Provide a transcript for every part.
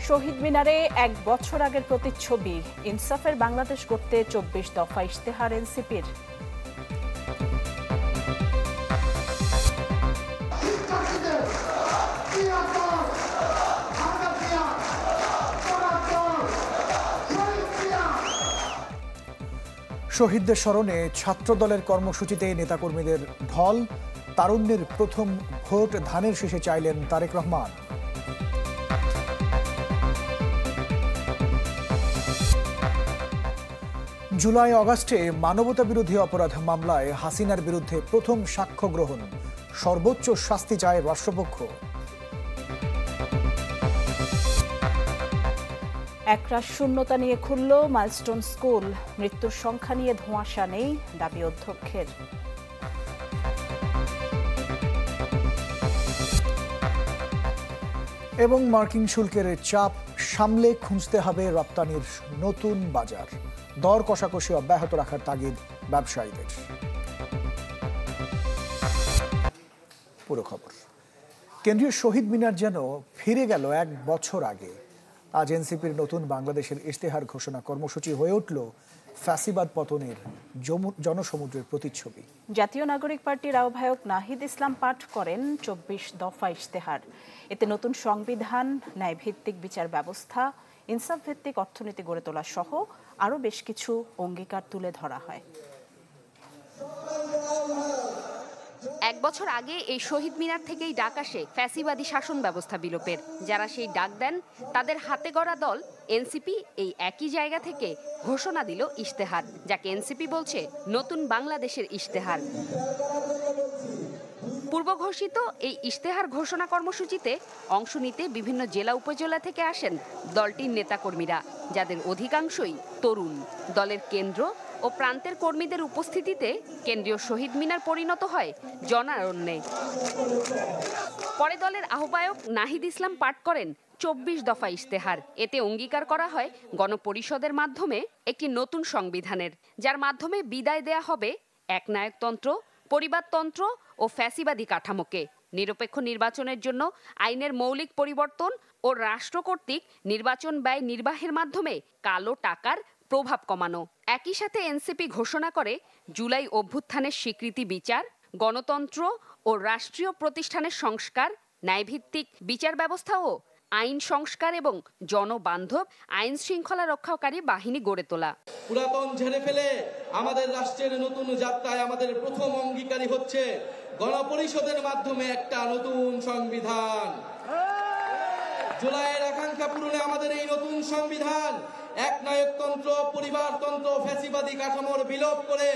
শহীদ মিনারে 1 বছর আগের প্রতিচ্ছবি। ইনসাফের বাংলাদেশ করতে 24 দফা ইশতেহার এনসিপির। শহীদদের স্মরণে ছাত্রদলের কর্মসূচিতে নেতাকর্মীদের ঢল। তারুণ্যের প্রথম ভোট ধানের শীষে চাইলেন তারেক রহমান। জুলাই অগাস্টে মানবতা বিরোধী অপরাধ মামলায় হাসিনার বিরুদ্ধে প্রথম সাক্ষ্য গ্রহণ। সর্বোচ্চ শাস্তি চায় রাষ্ট্রপক্ষ। একরাশ শূন্যতা নিয়ে খুলল মাইলস্টোন স্কুল। মৃত্যুর সংখ্যা নিয়ে ধোঁয়াশা নেই, দাবি অধ্যক্ষের। এবং মার্কিন শুল্কের চাপ সামলে খুঁজতে হবে রপ্তানির নতুন বাজার। দর কষাকষি অব্যাহত রাখার তাগিদ ব্যবসায়ীদের। পুরো খবর। কেন্দ্রীয় শহীদ মিনার যেন ফিরে গেল 1 বছর আগে। আজ এনসিপির নতুন বাংলাদেশের ইশতেহার ঘোষণা কর্মসূচি হয়ে উঠল ফ্যাসিবাদ পতনের জনসমুদ্রের প্রতিচ্ছবি। জাতীয় নাগরিক পার্টির আহ্বায়ক নাহিদ ইসলাম পাঠ করেন 24 দফা ইশতেহার। এতে নতুন সংবিধান, ন্যায়ভিত্তিক বিচার ব্যবস্থা, ইনসাফ ভিত্তিক অর্থনীতি গড়ে তোলা সহ আরও বেশ কিছু অঙ্গীকার তুলে ধরা হয়। 1 বছর আগে এই শহীদ মিনার থেকেই ডাক আসে ফ্যাসিবাদী শাসন ব্যবস্থা বিলোপের। যারা সেই ডাক দেন তাদের হাতে গড়া দল এনসিপি এই একই জায়গা থেকে ঘোষণা দিল ইশতেহার, যাকে এনসিপি বলছে নতুন বাংলাদেশের ইশতেহার। পূর্ব ঘোষিত এই ইশতেহার ঘোষণা কর্মসূচিতে অংশ নিতে বিভিন্ন জেলা উপজেলা থেকে আসেন দলটির নেতাকর্মীরা, যাদের অধিকাংশই তরুণ। দলের কেন্দ্র ও প্রান্তের কর্মীদের উপস্থিতিতে কেন্দ্রীয় শহীদ মিনার পরিণত হয় জনারণ্যে। পরে দলের আহ্বায়ক নাহিদ ইসলাম পাঠ করেন 24 দফা ইশতেহার। এতে অঙ্গীকার করা হয় গণপরিষদের মাধ্যমে একটি নতুন সংবিধানের, যার মাধ্যমে বিদায় দেয়া হবে একনায়কতন্ত্র, পরিবারতন্ত্র ও ফ্যাসিবাদী কাঠামোকে। নিরপেক্ষ নির্বাচনের জন্য আইনের মৌলিক পরিবর্তন ও রাষ্ট্র কর্তৃক নির্বাচন ব্যয় নির্বাহের মাধ্যমে কালো টাকার প্রভাব কমানো। একই সাথে এনসিপি ঘোষণা করে জুলাই অভ্যুত্থানের স্বীকৃতি বিচার, গণতন্ত্র ও রাষ্ট্রীয় প্রতিষ্ঠানের সংস্কার, ন্যায়ভিত্তিক বিচার ব্যবস্থা ও আইন সংস্কার এবং জনবান্ধব আইন শৃঙ্খলা রক্ষাকারী বাহিনী গড়ে তোলা। পুরাতন ঝেড়ে ফেলে আমাদের রাষ্ট্রের নতুন যাত্রায় আমাদের প্রথম অঙ্গীকারী হচ্ছে গণপরিষদের মাধ্যমে একটা নতুন সংবিধান। জুলাইয়ের আকাঙ্ক্ষা পূরণে আমাদের এই নতুন সংবিধান একনায়কতন্ত্র, পরিবারতন্ত্র, ফ্যাসিবাদী কাঠামোর বিলোপ করে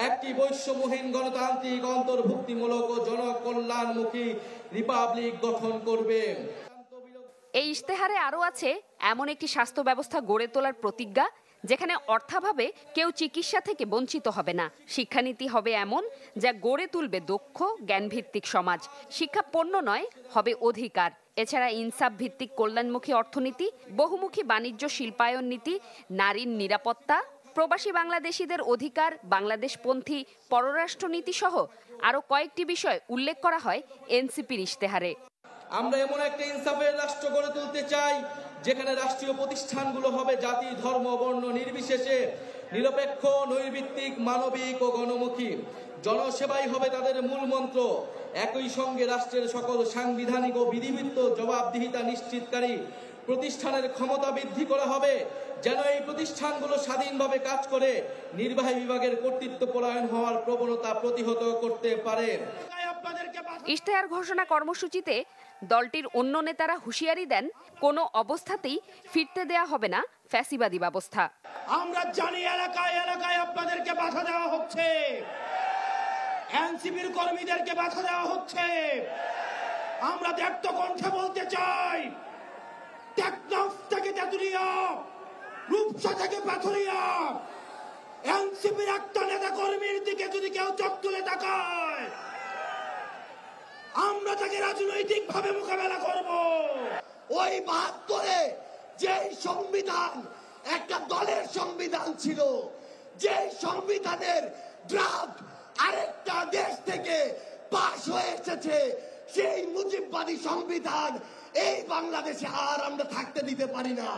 একটি বৈষম্যহীন গণতান্ত্রিক, অন্তর্ভুক্তিমূলক ও জনকল্যাণমুখী রিপাবলিক গঠন করবে। এই ইশতেহারে আরও আছে এমন একটি স্বাস্থ্য ব্যবস্থা গড়ে তোলার প্রতিজ্ঞা, যেখানে অর্থাভাবে কেউ চিকিৎসা থেকে বঞ্চিত হবে না। শিক্ষানীতি হবে এমন যা গড়ে তুলবে দক্ষ, জ্ঞানভিত্তিক সমাজ। শিক্ষা পণ্য নয়, হবে অধিকার। এছাড়া ইনসাফ ভিত্তিক কল্যাণমুখী অর্থনীতি, বহুমুখী বাণিজ্য শিল্পায়ন নীতি, নারীর নিরাপত্তা, প্রবাসী বাংলাদেশিদের অধিকার, বাংলাদেশপন্থী পররাষ্ট্রনীতি সহ আরও কয়েকটি বিষয় উল্লেখ করা হয় এনসিপির ইশতেহারে। আমরা এমন একটা ইনসাফের রাষ্ট্র গড়ে তুলতে চাই যেখানে রাষ্ট্রীয় প্রতিষ্ঠানগুলো হবে জাতি, ধর্ম, বর্ণ নির্বিশেষে নিরপেক্ষ, নৈর্ভিত্তিক, মানবিক ও গণমুখী। জনসেবাই হবে তাদের মূল মন্ত্র। একই সঙ্গে রাষ্ট্রের সকল সাংবিধানিক ও বিধিবিধ জবাবদিহিতা নিশ্চিতকারী প্রতিষ্ঠানের ক্ষমতা বৃদ্ধি করা হবে, যেন এই প্রতিষ্ঠানগুলো স্বাধীনভাবে কাজ করে নির্বাহী বিভাগের কর্তৃত্ব পরায়ণ হওয়ার প্রবণতা প্রতিহত করতে পারে। ইশতেহার ঘোষণা কর্মসূচিতে দলটির অন্য নেতারা হুঁশিয়ারি দেন, কোনো অবস্থাতেই ফিরতে দেয়া হবে না ফ্যাসিবাদী ব্যবস্থা। আমরা জানি এলাকায় এলাকায় আপনাদেরকে বাধা দেওয়া হচ্ছে, এনসিপির কর্মীদেরকে বাধা দেওয়া হচ্ছে। আমরা ত্যক্ত কণ্ঠে বলতে চাই, টেকনাফ থেকে তেঁতুলিয়া, রূপসা থেকে পাথুরিয়া, এনসিপির একটা নেতা কর্মীর দিকে যদি কেউ চোখ তুলে তাকায়, আমরা তাকে রাজনৈতিক ভাবে মোকাবেলা করব। ওই ৭২-এ যে সংবিধান একটা দলের সংবিধান ছিল, যে সংবিধানের ড্রাফট আরেকটা দেশ থেকে পাশ হয়ে এসেছে, সেই মুজিববাদী সংবিধান এই বাংলাদেশে আর আমরা থাকতে দিতে পারি না।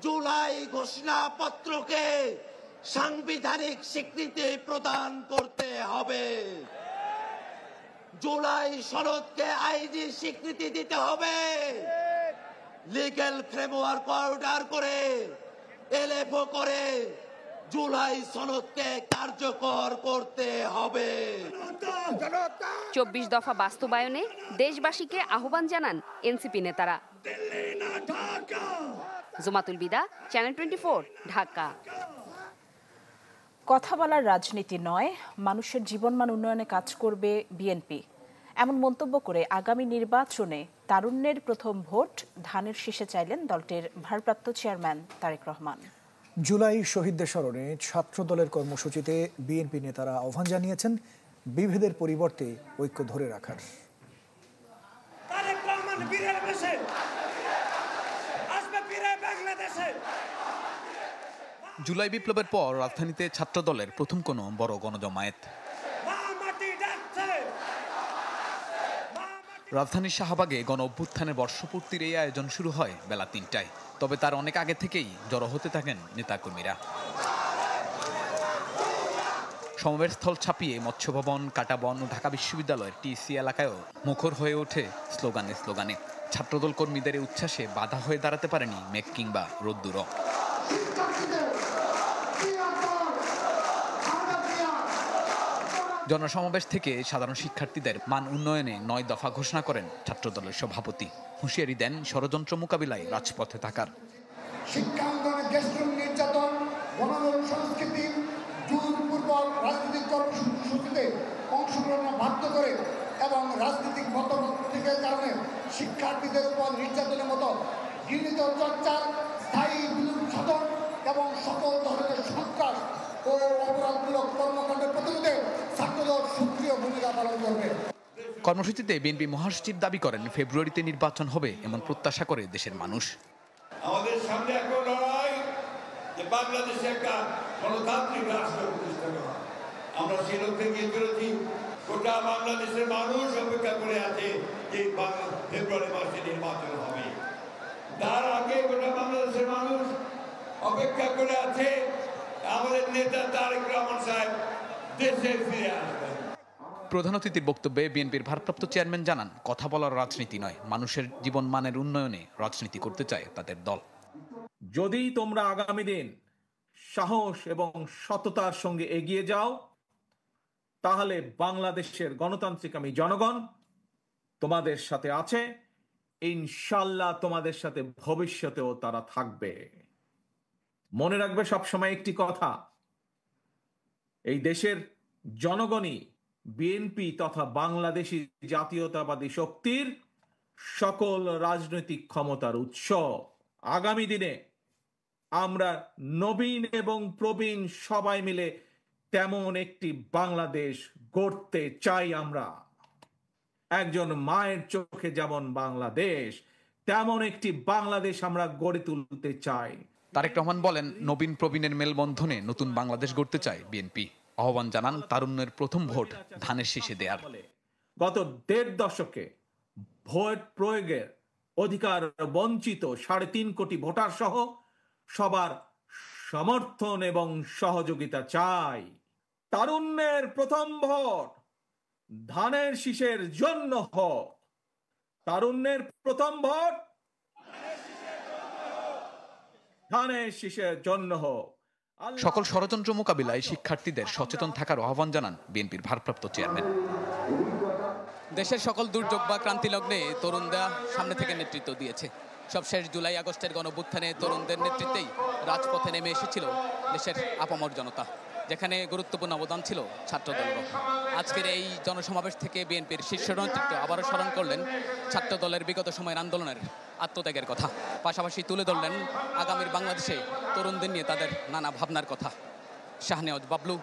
জুলাই ঘোষণাপত্রকে সাংবিধানিক স্বীকৃতি প্রদান করতে হবে। জুলাই সনদকে আইনি স্বীকৃতি দিতে হবে। লিগ্যাল ফ্রেমওয়ার্ক অর্ডার করে এলএফও করে জুলাই সনদকে কার্যকর করতে হবে। 24 দফা বাস্তবায়নে দেশবাসীকে আহ্বান জানান এনসিপি নেতারা। জুমাতুল বিদা, চ্যানেল 24, ঢাকা। কথা বলার রাজনীতি নয়, মানুষের জীবনমান উন্নয়নে কাজ করবে বিএনপি, এমন মন্তব্য করে আগামী নির্বাচনে তারুণ্যের প্রথম ভোট ধানের শীষে চাইলেন দলটির ভারপ্রাপ্ত চেয়ারম্যান তারেক রহমান। জুলাই শহীদদের স্মরণে ছাত্র দলের কর্মসূচিতে বিএনপি নেতারা আহ্বান জানিয়েছেন বিভেদের পরিবর্তে ঐক্য ধরে রাখার। জুলাই বিপ্লবের পর রাজধানীতে ছাত্র দলের প্রথম কোনো বড় গণজমায়েত। রাজধানীর শাহবাগে গণ অভ্যুত্থানের বর্ষপূর্তির এই আয়োজন শুরু হয় বেলা ৩টায়। তবে তার অনেক আগে থেকেই জড়ো হতে থাকেন নেতাকর্মীরা। সমাবেশস্থল ছাপিয়ে মৎস্য ভবন, কাটাবন ও ঢাকা বিশ্ববিদ্যালয়ের টিসি এলাকায়ও মুখর হয়ে ওঠে স্লোগানে স্লোগানে। ছাত্রদল কর্মীদের উচ্ছ্বাসে বাধা হয়ে দাঁড়াতে পারেনি মেঘ কিংবা রোদ্দুরও। জনসমাবেশ থেকে সাধারণ শিক্ষার্থীদের মান উন্নয়নে 9 দফা ঘোষণা করেন ছাত্রদলের সভাপতি। হুঁশিয়ারি দেন ষড়যন্ত্র মোকাবিলায় রাজপথে থাকার। শিক্ষাঙ্গনে দেশপ্রেম নির্যাতন, গণরোল সংস্কৃতি, জোরপূর্বক রাজনৈতিক কর্মসূচিতে অংশগ্রহণ বাধ্য করে এবং রাজনৈতিক মতপ্রতীকের কারণে শিক্ষার্থীদের উপর নির্যাতনের মতো ঘৃণিত চর্চার স্থায়ী বিলুপ সাধন এবং সকল ধরনের সন্ত্রাস ও অপরাধমূলক কর্মকাণ্ডের প্রতিরোধে ছাত্রদল সক্রিয় ভূমিকা পালন করবে। কর্মসূচিতে বিএনপি মহাসচিব দাবি করেন ফেব্রুয়ারিতে নির্বাচন হবে এমন প্রত্যাশা করে দেশের মানুষ। আমাদের সামনে এখন লড়াই যে বাংলাদেশে একটা গণতান্ত্রিক রাষ্ট্র প্রতিষ্ঠা করা। আমরা সেই লক্ষ্যে গিয়ে চলেছি। গোটা বাংলাদেশের মানুষ অপেক্ষা করে আছে যে ফেব্রুয়ারি মাসে নির্বাচন হবে। তার আগে গোটা বাংলাদেশের মানুষ অপেক্ষা করে আছে আমাদের নেতা তারেক রহমান সাহেব দেশে ফিরে আসবেন। প্রধান অতিথির বক্তব্যে বিএনপির ভারপ্রাপ্ত চেয়ারম্যান জানান, কথা বলার রাজনীতি নয়, মানুষের জীবন মানের উন্নয়নে রাজনীতি করতে চায় তাদের দল। যদি তোমরা আগামী দিন সাহস এবং সততার সঙ্গে এগিয়ে যাও, তাহলে বাংলাদেশের গণতান্ত্রিক জনগণ তোমাদের সাথে আছে, ইনশাল্লাহ তোমাদের সাথে ভবিষ্যতেও তারা থাকবে। মনে রাখবে সবসময় একটি কথা, এই দেশের জনগণই বিএনপি তথা বাংলাদেশী জাতীয়তাবাদী শক্তির সকল রাজনৈতিক ক্ষমতার উৎস। আগামী দিনে আমরা নবীন এবং প্রবীণ সবাই মিলে তেমন একটি বাংলাদেশ গড়তে চাই। আমরা একজন মায়ের চোখে যেমন বাংলাদেশ, তেমন একটি বাংলাদেশ আমরা গড়ে তুলতে চাই। তারেক রহমান বলেন, নবীন প্রবীণের মেলবন্ধনে নতুন বাংলাদেশ গড়তে চায় বিএনপি। আহ্বান জানান তারুণ্যের প্রথম ভোট ধানের শীষে দেয়ার। গত 1.5 দশকে ভোট প্রয়োগের অধিকার বঞ্চিত 3.5 কোটি ভোটার সহ সবার সমর্থন এবং সহযোগিতা চাই। তারুণ্যের প্রথম ভোট ধানের শীষের জন্য হোক। তারুণ্যের প্রথম ভোট ধানের শীষের জন্য হোক। সকল ষড়যন্ত্র মোকাবিলায় শিক্ষার্থীদের সচেতন থাকার আহ্বান জানান বিএনপির ভারপ্রাপ্ত চেয়ারম্যান। দেশের সকল দুর্যোগ বা ক্রান্তি লগ্নে তরুণরা সামনে থেকে নেতৃত্ব দিয়েছে। সবশেষ জুলাই আগস্টের গণঅভ্যুত্থানে তরুণদের নেতৃত্বেই রাজপথে নেমে এসেছিল দেশের আপামর জনতা, যেখানে গুরুত্বপূর্ণ অবদান ছিল ছাত্রদলেরও। আজকের এই জনসমাবেশ থেকে বিএনপির শীর্ষ নেতৃত্ব আবারও স্মরণ করলেন ছাত্রদলের বিগত সময়ের আন্দোলনের আত্মত্যাগের কথা। পাশাপাশি তুলে ধরলেন আগামীর বাংলাদেশে তরুণদের নিয়ে তাদের নানা ভাবনার কথা। Shahnewaz Bablu,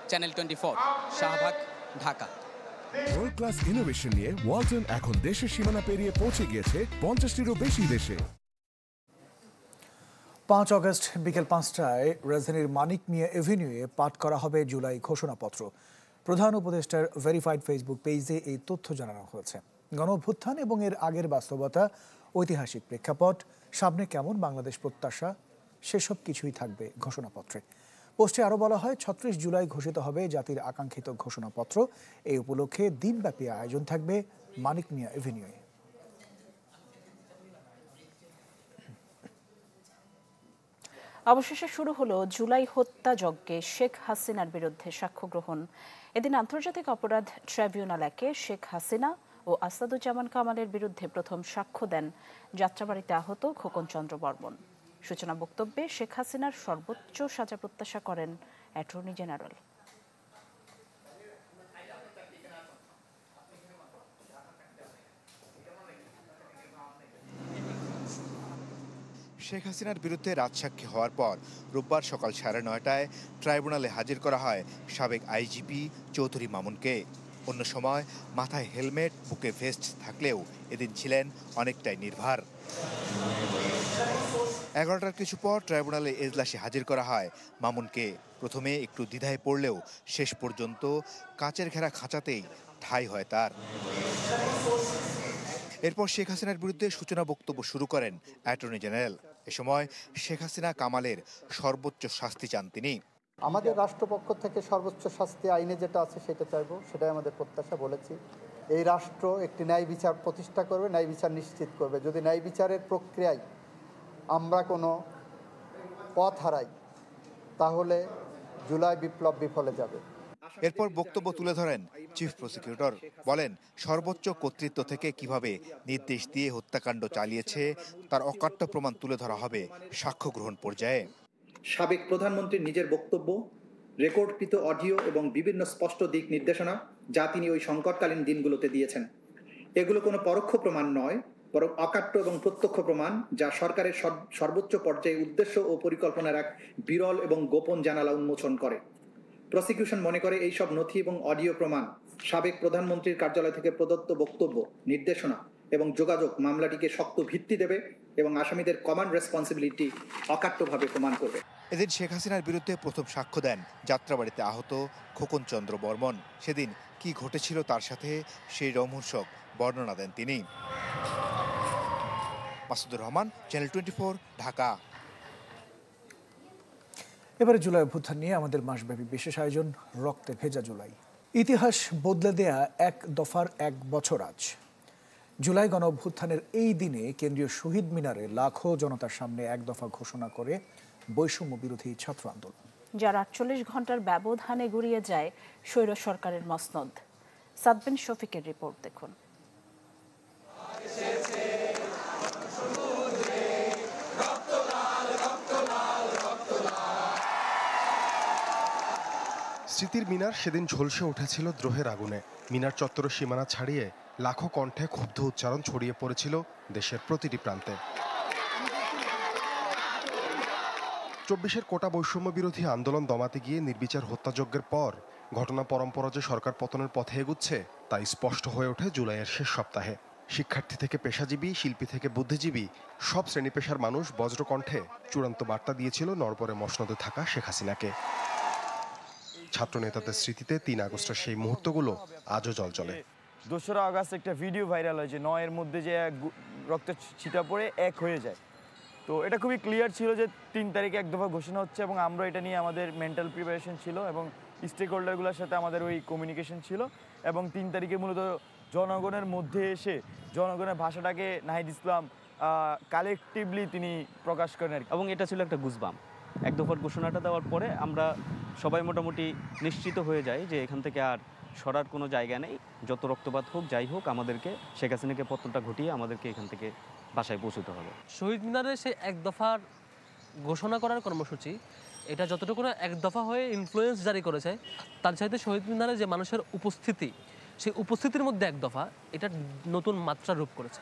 channel 24, Shahbag, Dhaka. World class innovation নিয়ে ওয়ালটন এখন দেশের সীমানা পেরিয়ে পৌঁছে গিয়েছে 50টিরও বেশি দেশে। 5 অগস্ট বিকেল 5টায় রাজধানীর মানিক মিয়া এভিনিউয়ে পাঠ করা হবে জুলাই ঘোষণাপত্র। প্রধান উপদেষ্টার ভেরিফাইড ফেসবুক পেজে এই তথ্য জানানো হয়েছে। গণঅভ্যুত্থান এবং এর আগের বাস্তবতা, ঐতিহাসিক প্রেক্ষাপট, সামনে কেমন বাংলাদেশ প্রত্যাশা, সেসব কিছুই থাকবে ঘোষণাপত্রে। পোস্টে আরও বলা হয় ৩৬ জুলাই ঘোষিত হবে জাতির আকাঙ্ক্ষিত ঘোষণাপত্র। এই উপলক্ষে দিনব্যাপী আয়োজন থাকবে মানিক মিয়া এভিনিউয়ে। অবশেষে শুরু হলো জুলাই হত্যাযজ্ঞে শেখ হাসিনার বিরুদ্ধে সাক্ষ্য গ্রহণ। এদিন আন্তর্জাতিক অপরাধ ট্রাইব্যুনাল ১-এ শেখ হাসিনা ও আসাদুজ্জামান কামালের বিরুদ্ধে প্রথম সাক্ষ্য দেন যাত্রাবাড়িতে আহত খোকন চন্দ্র বর্মন। সূচনা বক্তব্যে শেখ হাসিনার সর্বোচ্চ সাজা প্রত্যাশা করেন অ্যাটর্নি জেনারেল। শেখ হাসিনার বিরুদ্ধে রাজসাক্ষী হওয়ার পর রোববার সকাল 9:30টায় ট্রাইব্যুনালে হাজির করা হয় সাবেক আইজিপি চৌধুরী মামুনকে। অন্য সময় মাথায় হেলমেট, বুকে ভেস্ট থাকলেও এদিন ছিলেন অনেকটাই নির্ভার। 11টার কিছু পর ট্রাইব্যুনালে এজলাসে হাজির করা হয় মামুনকে। প্রথমে একটু দ্বিধায় পড়লেও শেষ পর্যন্ত কাচের ঘেরা খাঁচাতেই ঠাঁই হয় তার। এরপর শেখ হাসিনার বিরুদ্ধে সূচনা বক্তব্য শুরু করেন অ্যাটর্নি জেনারেল। এ সময় শেখ হাসিনা কামালের সর্বোচ্চ শাস্তি চান তিনি। আমাদের রাষ্ট্রপক্ষ থেকে সর্বোচ্চ শাস্তি আইনে যেটা আছে সেটা চাইব, সেটাই আমাদের প্রত্যাশা। বলেছি এই রাষ্ট্র একটি ন্যায় বিচার প্রতিষ্ঠা করবে, ন্যায় বিচার নিশ্চিত করবে। যদি ন্যায় বিচারের প্রক্রিয়ায় আমরা কোনো পথ হারাই তাহলে জুলাই বিপ্লব বিফলে যাবে। এরপর বক্তব্য তুলে ধরেন চিফ প্রসিকিউটর। বলেন সর্বোচ্চ কর্তৃত্ব থেকে কিভাবে নির্দেশ দিয়ে হত্যাকাণ্ড চালিয়েছে তার অকাট্য প্রমাণ তুলে ধরা হবে সাক্ষ্য গ্রহণ পর্যায়ে। সাবেক প্রধানমন্ত্রীর নিজের বক্তব্য, রেকর্ডকৃত অডিও এবং বিভিন্ন স্পষ্ট দিক নির্দেশনা যা তিনি ওই সংকটকালীন দিনগুলোতে দিয়েছেন, এগুলো কোনো পরোক্ষ প্রমাণ নয়, বরং অকাট্য এবং প্রত্যক্ষ প্রমাণ যা সরকারের সর্বোচ্চ পর্যায়ে উদ্দেশ্য ও পরিকল্পনার এক বিরল এবং গোপন জানালা উন্মোচন করে। প্রসিকিউশন মনে করে এই সব নথি এবং অডিও প্রমাণ সাবেক প্রধানমন্ত্রীর কার্যালয় থেকে প্রদত্ত বক্তব্য, নির্দেশনা এবং যোগাযোগ মামলাটিকে শক্ত ভিত্তি দেবে এবং আসামিদের কমন রেসপন্সিবিলিটি অকাট্যভাবে প্রমাণ করবে। এদিন শেখ হাসিনার বিরুদ্ধে প্রথম সাক্ষ্য দেন যাত্রাবাড়িতে আহত খোকন চন্দ্র বর্মন। সেদিন কি ঘটেছিল তার সাথে সেই রোমহর্ষক বর্ণনা দেন তিনি। মাসুদুর রহমান, চ্যানেল 24, ঢাকা। এবারে জুলাই অভ্যুত্থান নিয়ে আমাদের মাসব্যাপী বিশেষ আয়োজন রক্তে ভেজা জুলাই। ইতিহাস বদলে দেয়া এক দফার 1 বছর আজ। জুলাই গণ অভ্যুত্থানের এই দিনে কেন্দ্রীয় শহীদ মিনারে লাখো জনতার সামনে 1 দফা ঘোষণা করে বৈষম্য বিরোধী ছাত্র আন্দোলন, যার 48 ঘন্টার ব্যবধানে গুড়িয়ে যায় স্বৈর সরকারের মসনদ। সাদবিন শফিকের রিপোর্ট দেখুন। স্মৃতির মিনার সেদিন ঝলসে উঠেছিল দ্রোহের আগুনে। মিনার চত্বরের সীমানা ছাড়িয়ে লাখো কণ্ঠে ক্ষুব্ধ উচ্চারণ ছড়িয়ে পড়েছিল দেশের প্রতিটি প্রান্তে। 24-এর কোটা বৈষম্য বিরোধী আন্দোলন দমাতে গিয়ে নির্বিচার হত্যাযজ্ঞের পর ঘটনা পরম্পরা যে সরকার পতনের পথে এগুচ্ছে তা স্পষ্ট হয়ে ওঠে জুলাইয়ের শেষ সপ্তাহে। শিক্ষার্থী থেকে পেশাজীবী, শিল্পী থেকে বুদ্ধিজীবী, সব শ্রেণী পেশার মানুষ বজ্রকণ্ঠে চূড়ান্ত বার্তা দিয়েছিল নরবরে মসনদে থাকা শেখ হাসিনাকে। ছাত্র নেতাদের স্মৃতিতে 3 আগস্টের সেই মুহূর্তগুলো আজও জলজলে। 2রা আগস্ট একটা ভিডিও ভাইরাল হয়েছে, 9-এর মধ্যে যে রক্ত ছিটা পড়ে এক হয়ে যায়। তো এটা খুবই ক্লিয়ার ছিল যে 3 তারিখে 1 দফা ঘোষণা হচ্ছে এবং আমরা এটা নিয়ে আমাদের মেন্টাল প্রিপারেশন ছিল এবং স্টেক হোল্ডারগুলোর সাথে আমাদের ওই কমিউনিকেশন ছিল এবং 3 তারিখে মূলত জনগণের মধ্যে এসে জনগণের ভাষাটাকে নাহিদ ইসলাম কালেকটিভলি তিনি প্রকাশ করেন এবং এটা ছিল একটা গুজবাম। 1 দফার ঘোষণাটা দেওয়ার পরে আমরা সবাই মোটামুটি নিশ্চিত হয়ে যাই যে এখান থেকে আর সরার কোনো জায়গা নেই। যত রক্তপাত হোক, যাই হোক, আমাদেরকে শেখ হাসিনাকে পতনটা ঘটিয়ে আমাদেরকে এখান থেকে বাসায় পৌঁছতে হবে। শহীদ মিনারে সে 1 দফার ঘোষণা করার কর্মসূচি, এটা যতটুকু 1 দফা হয়ে ইনফ্লুয়েন্স জারি করেছে, তার চাইতে শহীদ মিনারে যে মানুষের উপস্থিতি, সেই উপস্থিতির মধ্যে 1 দফা এটা নতুন মাত্রা রূপ করেছে।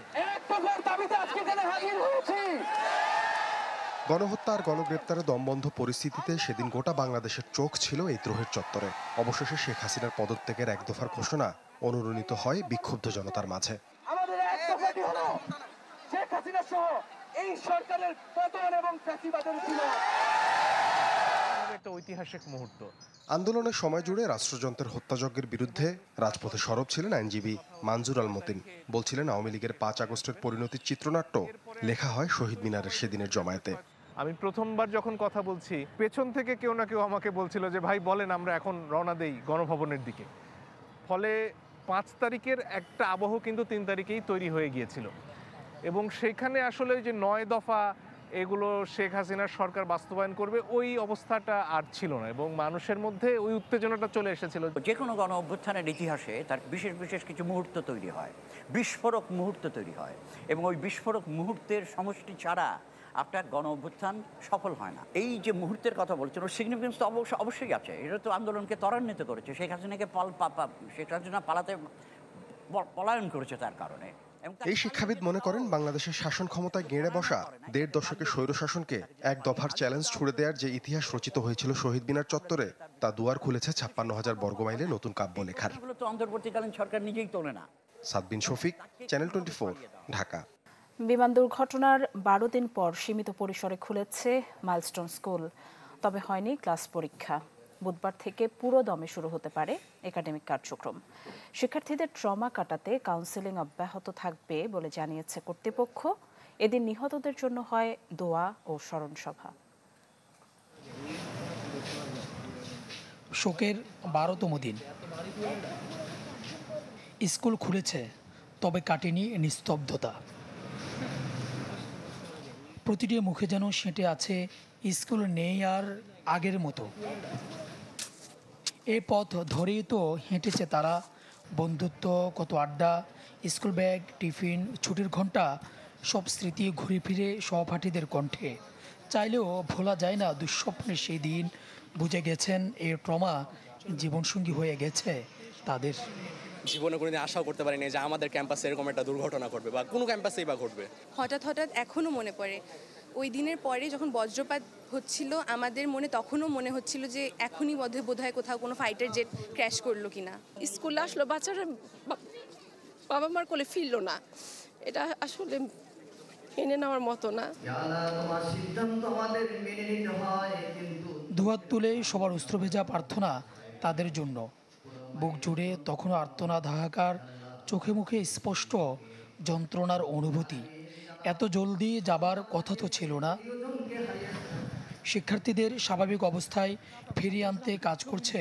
গণহত্যা আর গণগ্রেপ্তারে দমবন্ধ পরিস্থিতিতে সেদিন গোটা বাংলাদেশের চোখ ছিল এই দ্রোহের চত্বরে। অবশেষে শেখ হাসিনার পদত্যাগের 1 দফার ঘোষণা অনুরণিত হয় বিক্ষুব্ধ জনতার মাঝে। আমাদের 1 দফাটি হলো শেখ হাসিনা সহ এই সরকারের পতন এবং ফ্যাসিবাদের ছিল। একটা ঐতিহাসিক মুহূর্ত। আন্দোলনের সময় জুড়ে রাষ্ট্রযন্ত্রের হত্যাযজ্ঞের বিরুদ্ধে রাজপথে সরব ছিলেন আইনজীবী মানজুর আল মতিন। বলছিলেন আওয়ামী লীগের ৫ আগস্টের পরিণতির চিত্রনাট্য লেখা হয় শহীদ মিনারের সেদিনের জমায়েতে। আমি প্রথমবার যখন কথা বলছি, পেছন থেকে কেউ না কেউ আমাকে বলছিল যে ভাই বলেন আমরা এখন রওনা দেই গণভবনের দিকে। ফলে 5 তারিখের একটা আবহ কিন্তু 3 তারিখেই তৈরি হয়ে গিয়েছিল এবং সেখানে আসলে যে 9 দফা এগুলো শেখ হাসিনার সরকার বাস্তবায়ন করবে ওই অবস্থাটা আর ছিল না এবং মানুষের মধ্যে ওই উত্তেজনাটা চলে এসেছিল। যে কোনো গণ অভ্যুত্থানের ইতিহাসে তার বিশেষ বিশেষ কিছু মুহূর্ত তৈরি হয়, বিস্ফোরক মুহূর্ত তৈরি হয় এবং ওই বিস্ফোরক মুহূর্তের সমষ্টি ছাড়া আপনার গণ অভ্যুত্থান সফল হয় না। এই যে মুহূর্তের কথা বলছেন ওর সিগনিফিকেন্স তো অবশ্যই আছে। এটা তো আন্দোলনকে ত্বরান্বিত করেছে, শেখ হাসিনাকে শেখ হাসিনা পলায়ন করেছে তার কারণে। এই শিক্ষাবিদ মনে করেন বাংলাদেশের শাসন ক্ষমতায় গেঁড়ে বসা ১.৫ দশকের স্বৈরশাসনকে এক দফার চ্যালেঞ্জ ছুড়ে দেওয়ার যে ইতিহাস রচিত হয়েছিল শহীদ মিনার চত্বরে তা দুয়ার খুলেছে ৫৬,০০০ বর্গমাইলে নতুন কাব্য লেখার। এগুলো তো অন্তর্বর্তীকালীন সরকার নিজেই তোলে না। সাদবিন শফিক, চ্যানেল 24, ঢাকা। বিমান দুর্ঘটনার ১২ দিন পর সীমিত পরিসরে খুলেছে মাইলস্টোন স্কুল, তবে হয়নি ক্লাস পরীক্ষা। বুধবার থেকে পুরো দমে শুরু হতে পারে একাডেমিক কার্যক্রম। শিক্ষার্থীদের ট্রমা কাটাতে কাউন্সেলিং অব্যাহত থাকবে বলে জানিয়েছে কর্তৃপক্ষ। এদিন নিহতদের জন্য হয় দোয়া ও স্মরণ সভা। শোকের ১২তম দিন, স্কুল খুলেছে তবে কাটেনি নিস্তব্ধতা। প্রতিটি মুখে যেন সেঁটে আছে স্কুল নেই আর আগের মতো। এই পথ ধরেই তো হেঁটেছে তারা, বন্ধুত্ব, কত আড্ডা, স্কুল ব্যাগ, টিফিন, ছুটির ঘন্টা, সব স্মৃতি ঘুরে ফিরে সহপাঠীদের কণ্ঠে। চাইলেও ভোলা যায় না দুঃস্বপ্নের সেই দিন। বুঝে গেছেন এই ট্রমা জীবনসঙ্গী হয়ে গেছে তাদের। জীবনে কোনোদিন আশাও করতে পারিনি যে আমাদের ক্যাম্পাসে এরকম একটা দুর্ঘটনা ঘটবে বা কোনো ক্যাম্পাসেই বা ঘটবে। হঠাৎ এখনও মনে পড়ে ওই দিনের পরে যখন বজ্রপাত হচ্ছিল, আমাদের মনে তখনও মনে হচ্ছিল যে এখনই বোধহয় কোথাও কোনো ফাইটার জেট ক্র্যাশ করলো কিনা। স্কুলে আসলো, বাচ্চারা বাবা মার কোলে ফিরলো না, এটা আসলে মেনে নেওয়ার মতো না। দুহাত তুলে সবার অস্ত্র ভেজা প্রার্থনা তাদের জন্য। বুক জুড়ে তখনও আর্তনাদ, হাহাকার, চোখে মুখে স্পষ্ট যন্ত্রণার অনুভূতি। এত জলদি যাবার কথা তো ছিল না। শিক্ষার্থীদের স্বাভাবিক অবস্থায় ফিরিয়ে আনতে কাজ করছে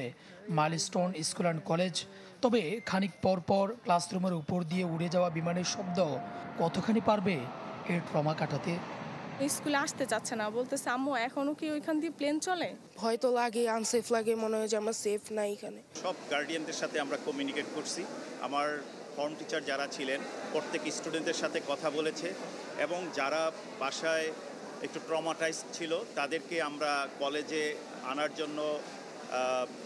মাইলস্টোন স্কুল অ্যান্ড কলেজ। তবে খানিক পর পর ক্লাসরুমের উপর দিয়ে উড়ে যাওয়া বিমানের শব্দ কতখানি পারবে এর ট্রমা কাটাতে। স্কুলে আসতে চাচ্ছে না, বলতেছে আম্মু এখনো কি ওইখান দিয়ে প্লেন চলে। ভয় তো লাগে, আনসেফ লাগে, মনে হয় যে আমরা সেফ নাই এখানে। সব গার্ডিয়ানদের সাথে আমরা কমিউনিকেট করছি। আমার ফর্ম টিচার যারা ছিলেন প্রত্যেক স্টুডেন্টদের সাথে কথা বলেছে এবং যারা বাসায় একটু ট্রমাটাইজ ছিল তাদেরকে আমরা কলেজে আনার জন্য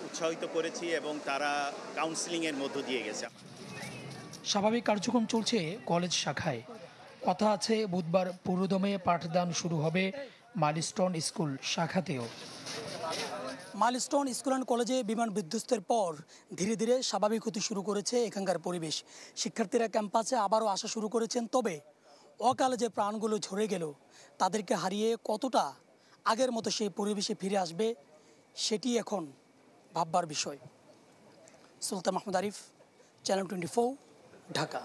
উৎসাহিত করেছি এবং তারা কাউন্সেলিংয়ের মধ্য দিয়ে গেছে। স্বাভাবিক কার্যক্রম চলছে কলেজ শাখায়। কথা আছে বুধবার পুরোদমে পাঠদান শুরু হবে মাইলস্টোন স্কুল শাখাতেও। মাইলস্টোন স্কুল অ্যান্ড কলেজে বিমান বিধ্বস্তের পর ধীরে ধীরে স্বাভাবিক হতে শুরু করেছে এখানকার পরিবেশ। শিক্ষার্থীরা ক্যাম্পাসে আবারও আসা শুরু করেছেন। তবে অকালে যে প্রাণগুলো ঝরে গেল তাদেরকে হারিয়ে কতটা আগের মতো সেই পরিবেশে ফিরে আসবে সেটি এখন ভাববার বিষয়। সুলতান মাহমুদ আরিফ, চ্যানেল 24, ঢাকা।